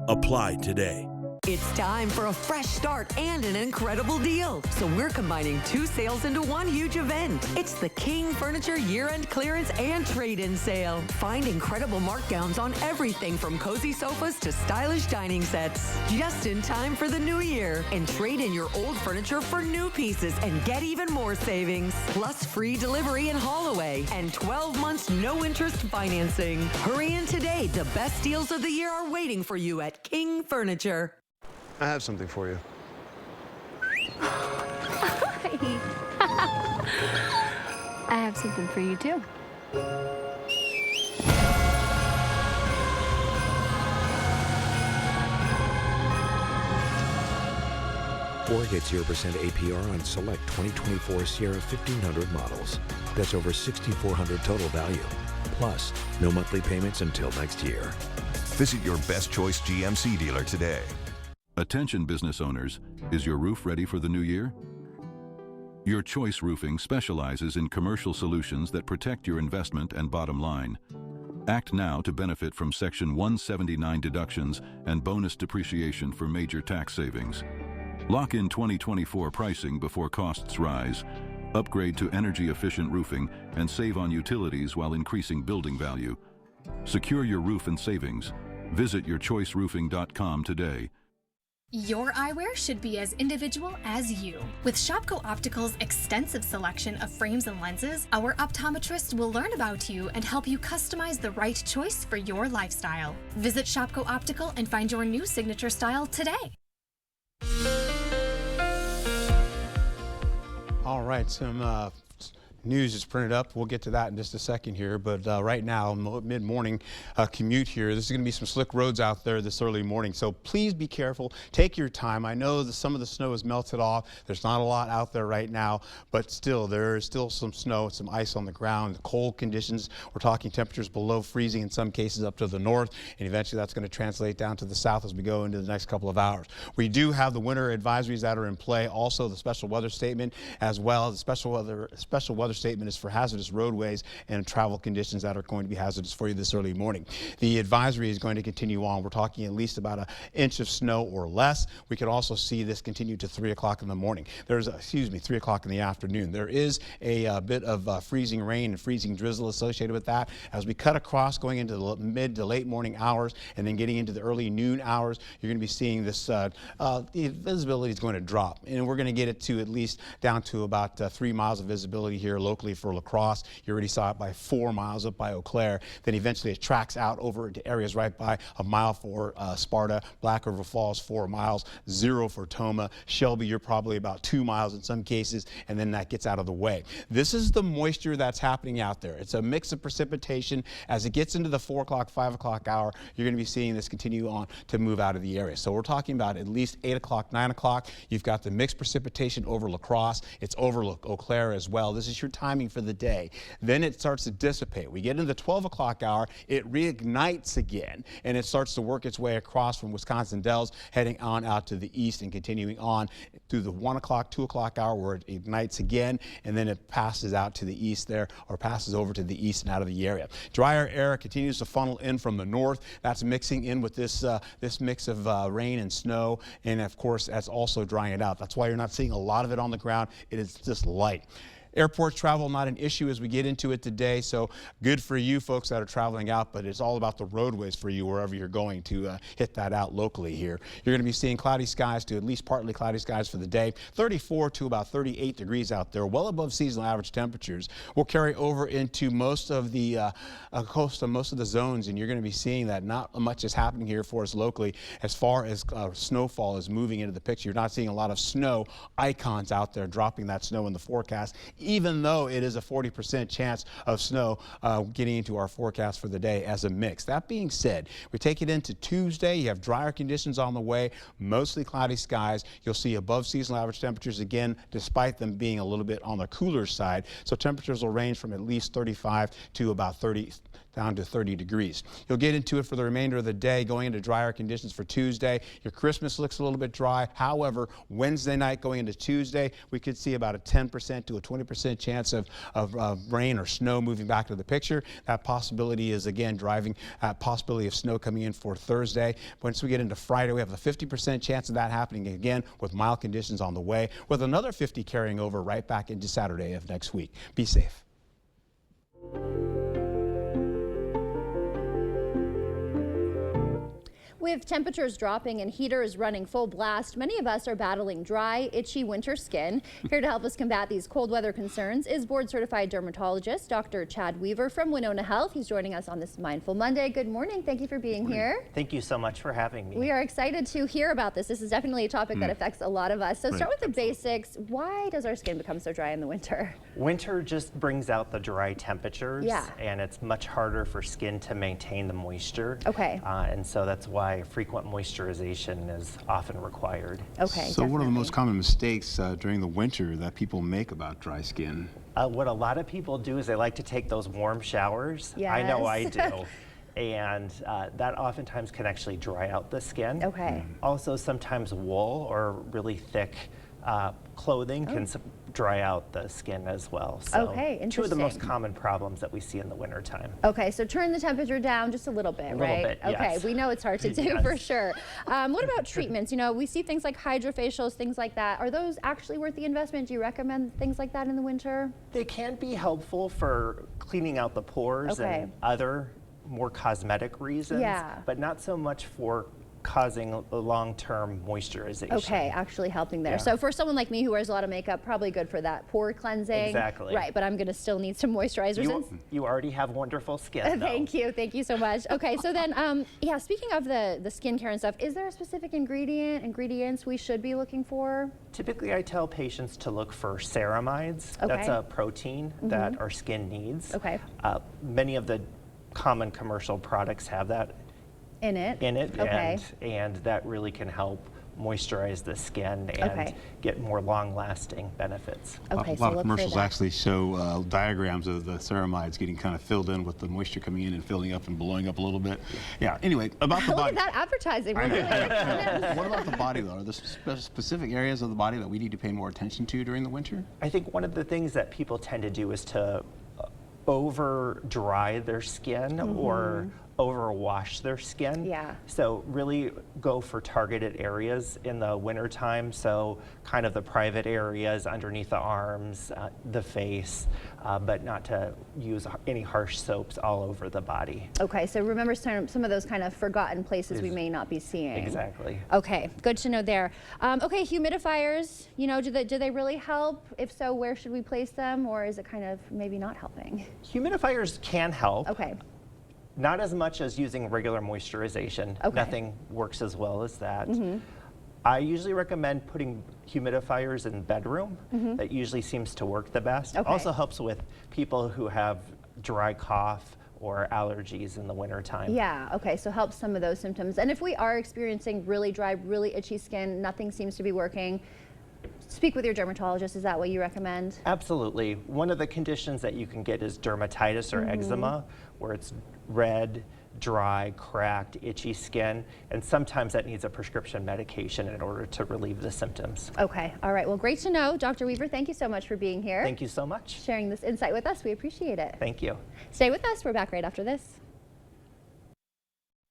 apply today. It's time for a fresh start and an incredible deal. So we're combining two sales into one huge event. It's the King Furniture Year-End Clearance and Trade-In Sale. Find incredible markdowns on everything from cozy sofas to stylish dining sets. Just in time for the new year. And trade in your old furniture for new pieces and get even more savings. Plus free delivery and haul away. And 12 months no interest financing. Hurry in today. The best deals of the year are waiting for you at King Furniture. I have something for you. I have something for you too. 4 gets 0% APR on select 2024 Sierra 1500 models. That's over $6,400 total value. Plus, no monthly payments until next year. Visit your Best Choice GMC dealer today. Attention business owners, is your roof ready for the new year? Your Choice Roofing specializes in commercial solutions that protect your investment and bottom line. Act now to benefit from Section 179 deductions and bonus depreciation for major tax savings. Lock in 2024 pricing before costs rise. Upgrade to energy-efficient roofing and save on utilities while increasing building value. Secure your roof and savings. Visit yourchoiceroofing.com today. Your eyewear should be as individual as you. With Shopko Optical's extensive selection of frames and lenses, our optometrists will learn about you and help you customize the right choice for your lifestyle. Visit Shopko Optical and find your new signature style today. All right, some news is printed up. We'll get to that in just a second here, but right now, mid-morning commute here. There's going to be some slick roads out there this early morning, so please be careful. Take your time. I know that some of the snow has melted off. There's not a lot out there right now, but still, there is still some snow, some ice on the ground, cold conditions. We're talking temperatures below freezing in some cases up to the north, and eventually that's going to translate down to the south as we go into the next couple of hours. We do have the winter advisories that are in play, also the special weather statement as well. The special weather statement is for hazardous roadways and travel conditions that are going to be hazardous for you this early morning. The advisory is going to continue on. We're talking at least about an inch of snow or less. We could also see this continue to 3 o'clock in the morning. 3 o'clock in the afternoon. There is a bit of freezing rain and freezing drizzle associated with that. As we cut across going into the mid to late morning hours and then getting into the early noon hours, you're going to be seeing this, the visibility is going to drop. And we're going to get it to at least down to about 3 miles of visibility here locally for La Crosse. You already saw it by 4 miles up by Eau Claire. Then eventually it tracks out over into areas right by a mile for Sparta, Black River Falls 4 miles, 0 for Toma. Shelby, you're probably about 2 miles in some cases, and then that gets out of the way. This is the moisture that's happening out there. It's a mix of precipitation. As it gets into the 4 o'clock, 5 o'clock hour, you're going to be seeing this continue on to move out of the area. So we're talking about at least 8 o'clock, 9 o'clock. You've got the mixed precipitation over La Crosse. It's over Eau Claire as well. This is your timing for the day. Then it starts to dissipate. We get into the 12 o'clock hour, it reignites again, and it starts to work its way across from Wisconsin Dells, heading on out to the east and continuing on through the 1 o'clock, 2 o'clock hour where it ignites again, and then it passes out to the east there, or passes over to the east and out of the area. Drier air continues to funnel in from the north. That's mixing in with this mix of rain and snow, and of course that's also drying it out. That's why you're not seeing a lot of it on the ground. It is just light. Airport travel not an issue as we get into it today, so good for you folks that are traveling out, but it's all about the roadways for you wherever you're going to hit that out locally here. You're going to be seeing cloudy skies to at least partly cloudy skies for the day. 34 to about 38 degrees out there, well above seasonal average temperatures. We'll carry over into most of the coast and most of the zones, and you're going to be seeing that not much is happening here for us locally as far as snowfall is moving into the picture. You're not seeing a lot of snow icons out there dropping that snow in the forecast, even though it is a 40% chance of snow getting into our forecast for the day as a mix. That being said, we take it into Tuesday. You have drier conditions on the way, mostly cloudy skies. You'll see above seasonal average temperatures again, despite them being a little bit on the cooler side. So temperatures will range from at least 35 to about 30 down to 30 degrees. You'll get into it for the remainder of the day, going into drier conditions for Tuesday. Your Christmas looks a little bit dry. However, Wednesday night going into Tuesday, we could see about a 10% to a 20% chance of rain or snow moving back to the picture. That possibility is again driving possibility of snow coming in for Thursday. Once we get into Friday, we have a 50% chance of that happening again with mild conditions on the way, with another 50 carrying over right back into Saturday of next week. Be safe. With temperatures dropping and heaters running full blast, many of us are battling dry, itchy winter skin. Here to help us combat these cold weather concerns is board-certified dermatologist Dr. Chad Weaver from Winona Health. He's joining us on this Mindful Monday. Good morning. Thank you for being here. Thank you so much for having me. We are excited to hear about this. This is definitely a topic that affects a lot of us. So start with the basics. Why does our skin become so dry in the winter? Winter just brings out the dry temperatures, and it's much harder for skin to maintain the moisture. Okay. And so that's why frequent moisturization is often required. Okay. So what are the most common mistakes during the winter that people make about dry skin? What a lot of people do is they like to take those warm showers. Yes. I know I do. And that oftentimes can actually dry out the skin. Okay. Also, sometimes wool or really thick clothing can dry out the skin as well. So okay, interesting. Two of the most common problems that we see in the wintertime. Okay, so turn the temperature down just a little bit, a right? Little bit, okay, yes. We know it's hard to do for sure. What about treatments? You know, we see things like hydrofacials, things like that. Are those actually worth the investment? Do you recommend things like that in the winter? They can be helpful for cleaning out the pores and other more cosmetic reasons, but not so much for causing a long-term moisturization. Okay, actually helping there. So for someone like me who wears a lot of makeup, probably good for that pore cleansing. Exactly. Right, but I'm gonna still need some moisturizers. You already have wonderful skin, though. Thank you so much. Okay, so then, yeah, speaking of the skincare and stuff, is there a specific ingredients we should be looking for? Typically, I tell patients to look for ceramides. That's a protein that our skin needs. Okay. Many of the common commercial products have that in it, okay. and that really can help moisturize the skin and get more long-lasting benefits. Okay, a lot of commercials actually show diagrams of the ceramides getting kind of filled in with the moisture coming in and filling up and blowing up a little bit. Yeah, anyway, about the body. Look at that advertising. What about the body, though? Are there specific areas of the body that we need to pay more attention to during the winter? I think one of the things that people tend to do is to over dry their skin or overwash their skin. Yeah. So really go for targeted areas in the wintertime. So kind of the private areas underneath the arms, the face, but not to use any harsh soaps all over the body. Okay, so remember some of those kind of forgotten places we may not be seeing. Exactly. Okay, good to know there. Okay, humidifiers, you know, do they really help? If so, where should we place them, or is it kind of maybe not helping? Humidifiers can help. Okay. Not as much as using regular moisturization. Okay. Nothing works as well as that. I usually recommend putting humidifiers in the bedroom. That usually seems to work the best. Also helps with people who have dry cough or allergies in the wintertime. Yeah, okay, so helps some of those symptoms. And if we are experiencing really dry, really itchy skin, nothing seems to be working, speak with your dermatologist. Is that what you recommend? Absolutely. One of the conditions that you can get is dermatitis or eczema, where it's red, dry, cracked, itchy skin, and sometimes that needs a prescription medication in order to relieve the symptoms. Okay, all right, well, great to know. Dr. Weaver, thank you so much for being here. Thank you so much. Sharing this insight with us, we appreciate it. Thank you. Stay with us, we're back right after this.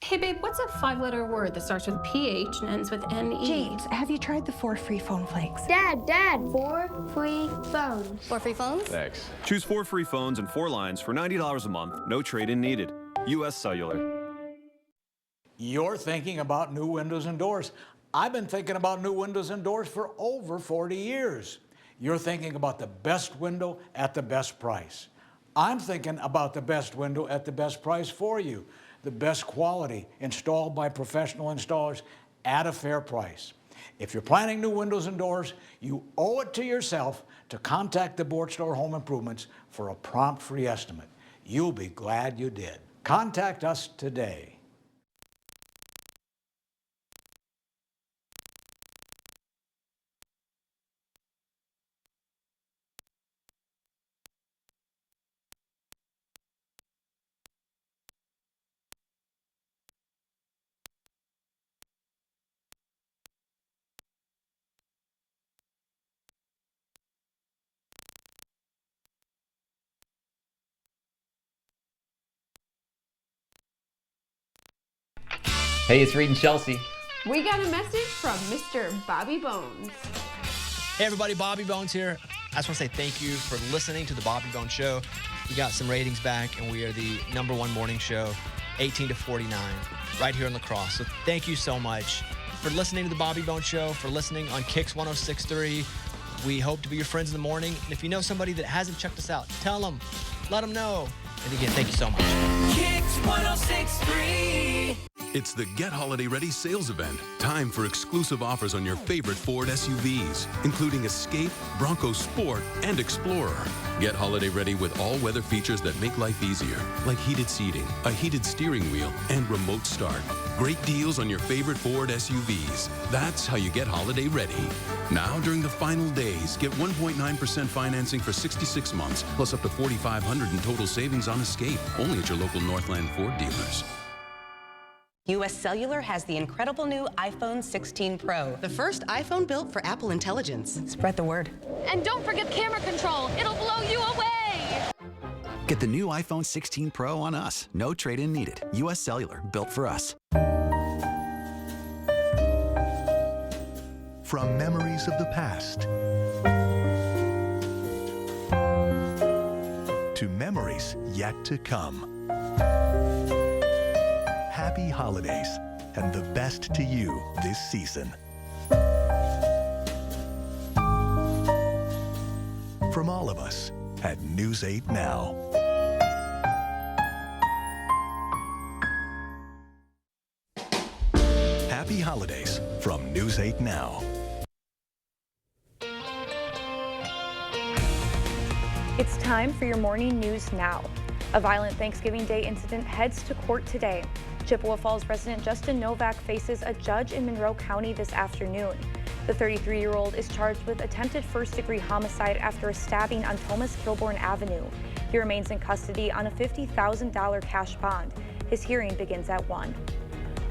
Hey babe, what's a 5-letter word that starts with PH and ends with NE? James, have you tried the 4 free phone flakes? Dad, 4 free phones. 4 free phones? Thanks. Choose 4 free phones and 4 lines for $90 a month. No trade-in needed. U.S. Cellular. You're thinking about new windows and doors. I've been thinking about new windows and doors for over 40 years. You're thinking about the best window at the best price. I'm thinking about the best window at the best price for you. The best quality, installed by professional installers at a fair price. If you're planning new windows and doors, you owe it to yourself to contact the Board Store Home Improvements for a prompt free estimate. You'll be glad you did. Contact us today. Hey, it's Reed and Chelsea. We got a message from Mr. Bobby Bones. Hey everybody, Bobby Bones here. I just want to say thank you for listening to the Bobby Bones Show. We got some ratings back and we are the #1 morning show, 18 to 49, right here in La Crosse. So thank you so much for listening to the Bobby Bones Show, for listening on Kicks 106.3. We hope to be your friends in the morning. And if you know somebody that hasn't checked us out, tell them, let them know. And again, thank you so much. Kicks 106.3. It's the Get Holiday Ready sales event. Time for exclusive offers on your favorite Ford SUVs, including Escape, Bronco Sport, and Explorer. Get holiday ready with all-weather features that make life easier, like heated seating, a heated steering wheel, and remote start. Great deals on your favorite Ford SUVs. That's how you get holiday ready. Now, during the final days, get 1.9% financing for 66 months, plus up to $4,500 in total savings on Escape, only at your local Northland Ford dealers. U.S. Cellular has the incredible new iPhone 16 Pro, the first iPhone built for Apple Intelligence. Spread the word. And don't forget camera control. It'll blow you away. Get the new iPhone 16 Pro on us. No trade-in needed. U.S. Cellular, built for us. From memories of the past to memories yet to come. Happy holidays and the best to you this season. From all of us at News 8 Now. Happy holidays from News 8 Now. It's time for your morning news now. A violent Thanksgiving Day incident heads to court today. Chippewa Falls resident Justin Novak faces a judge in Monroe County this afternoon. The 33-year-old is charged with attempted first-degree homicide after a stabbing on Thomas Kilbourne Avenue. He remains in custody on a $50,000 cash bond. His hearing begins at 1.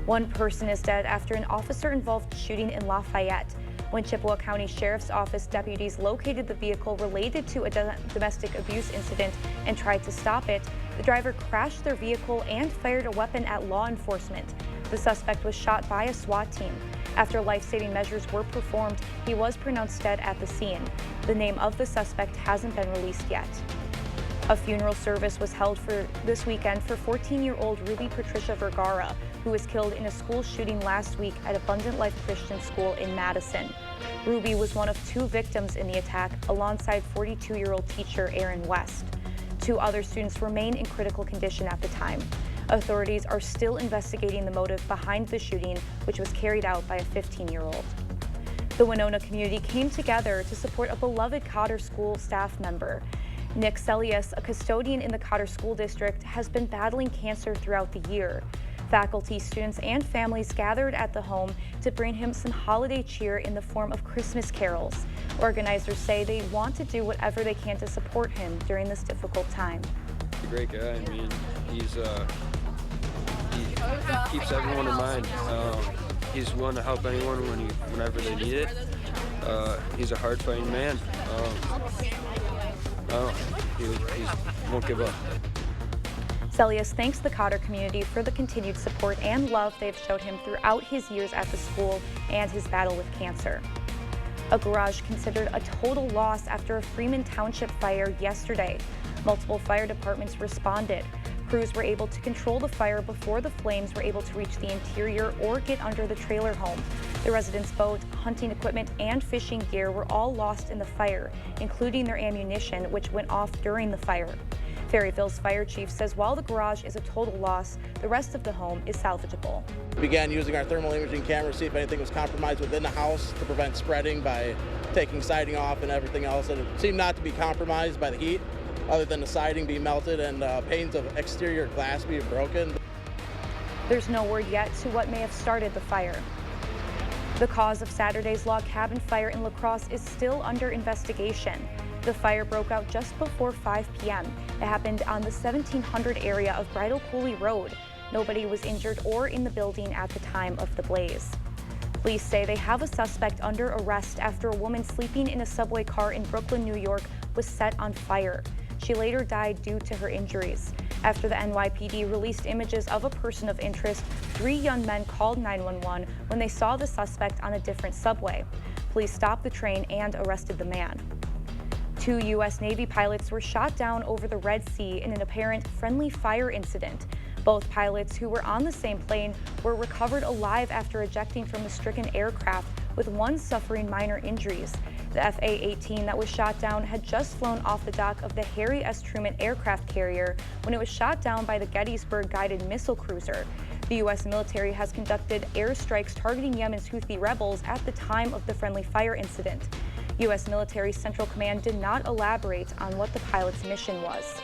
One person is dead after an officer-involved shooting in Lafayette. When Chippewa County Sheriff's Office deputies located the vehicle related to a domestic abuse incident and tried to stop it, the driver crashed their vehicle and fired a weapon at law enforcement. The suspect was shot by a SWAT team. After life-saving measures were performed, he was pronounced dead at the scene. The name of the suspect hasn't been released yet. A funeral service was held for this weekend for 14-year-old Ruby Patricia Vergara, who was killed in a school shooting last week at Abundant Life Christian School in Madison. Ruby was one of 2 victims in the attack, alongside 42-year-old teacher Aaron West. 2 other students remain in critical condition at the time. Authorities are still investigating the motive behind the shooting, which was carried out by a 15-year-old. The Winona community came together to support a beloved Cotter School staff member. Nick Celius, a custodian in the Cotter School District, has been battling cancer throughout the year. Faculty, students, and families gathered at the home to bring him some holiday cheer in the form of Christmas carols. Organizers say they want to do whatever they can to support him during this difficult time. He's a great guy. I mean, he keeps everyone in mind. He's willing to help anyone whenever they need it. He's a hard-fighting man. He won't give up. Celius thanks the Cotter community for the continued support and love they've showed him throughout his years at the school and his battle with cancer. A garage considered a total loss after a Freeman Township fire yesterday. Multiple fire departments responded. Crews were able to control the fire before the flames were able to reach the interior or get under the trailer home. The residents' boat, hunting equipment, and fishing gear were all lost in the fire, including their ammunition, which went off during the fire. Ferryville's fire chief says while the garage is a total loss, the rest of the home is salvageable. We began using our thermal imaging camera to see if anything was compromised within the house to prevent spreading by taking siding off and everything else. And it seemed not to be compromised by the heat, other than the siding being melted and panes of exterior glass being broken. There's no word yet to what may have started the fire. The cause of Saturday's log cabin fire in La Crosse is still under investigation. The fire broke out just before 5 p.m. It happened on the 1700 area of Bridal Coulee Road. Nobody was injured or in the building at the time of the blaze. Police say they have a suspect under arrest after a woman sleeping in a subway car in Brooklyn, New York was set on fire. She later died due to her injuries. After the NYPD released images of a person of interest, 3 young men called 911 when they saw the suspect on a different subway. Police stopped the train and arrested the man. 2 U.S. Navy pilots were shot down over the Red Sea in an apparent friendly fire incident. Both pilots, who were on the same plane, were recovered alive after ejecting from the stricken aircraft, with one suffering minor injuries. The FA-18 that was shot down had just flown off the dock of the Harry S. Truman aircraft carrier when it was shot down by the Gettysburg guided missile cruiser. The U.S. military has conducted airstrikes targeting Yemen's Houthi rebels at the time of the friendly fire incident. U.S. military Central Command did not elaborate on what the pilot's mission was.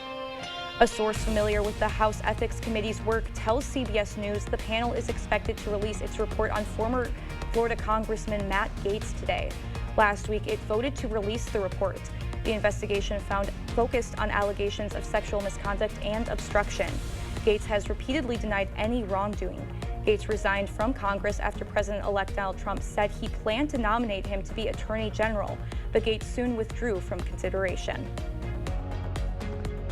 A source familiar with the House Ethics Committee's work tells CBS News the panel is expected to release its report on former Florida Congressman Matt Gaetz today. Last week, it voted to release the report. The investigation focused on allegations of sexual misconduct and obstruction. Gaetz has repeatedly denied any wrongdoing. Gaetz resigned from Congress after President-elect Donald Trump said he planned to nominate him to be Attorney General, but Gaetz soon withdrew from consideration.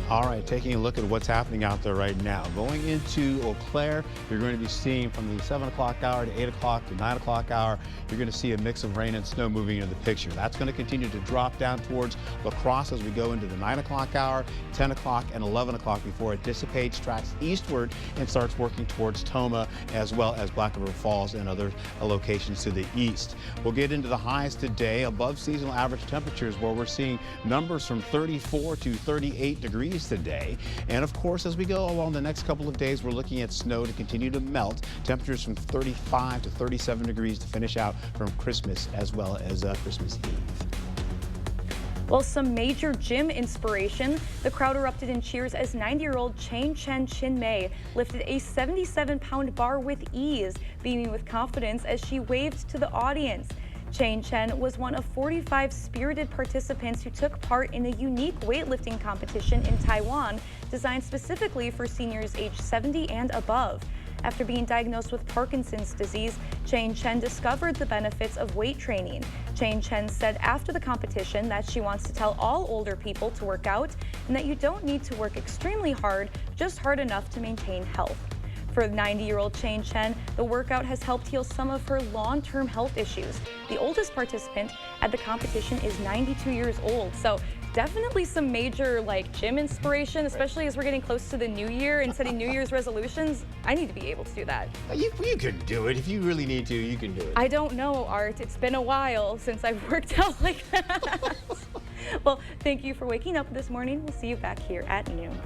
All right, taking a look at what's happening out there right now. Going into Eau Claire, you're going to be seeing from the 7 o'clock hour to 8 o'clock to 9 o'clock hour, you're going to see a mix of rain and snow moving into the picture. That's going to continue to drop down towards La Crosse as we go into the 9 o'clock hour, 10 o'clock, and 11 o'clock before it dissipates, tracks eastward, and starts working towards Tomah as well as Black River Falls and other locations to the east. We'll get into the highs today, above seasonal average temperatures where we're seeing numbers from 34 to 38 degrees today. And of course, as we go along the next couple of days, we're looking at snow to continue to melt. Temperatures from 35 to 37 degrees to finish out from Christmas as well as Christmas Eve. Well, some major gym inspiration. The crowd erupted in cheers as 90-year-old Chang Chen Chin Mei lifted a 77-pound bar with ease, beaming with confidence as she waved to the audience. Chang Chen was one of 45 spirited participants who took part in a unique weightlifting competition in Taiwan designed specifically for seniors aged 70 and above. After being diagnosed with Parkinson's disease, Chang Chen discovered the benefits of weight training. Chang Chen said after the competition that she wants to tell all older people to work out and that you don't need to work extremely hard, just hard enough to maintain health. For 90-year-old Chang Chen, the workout has helped heal some of her long-term health issues. The oldest participant at the competition is 92 years old, so definitely some major gym inspiration, especially as we're getting close to the new year and setting New Year's resolutions. I need to be able to do that. You can do it. If you really need to, you can do it. I don't know, Art. It's been a while since I've worked out like that. Well, thank you for waking up this morning. We'll see you back here at noon.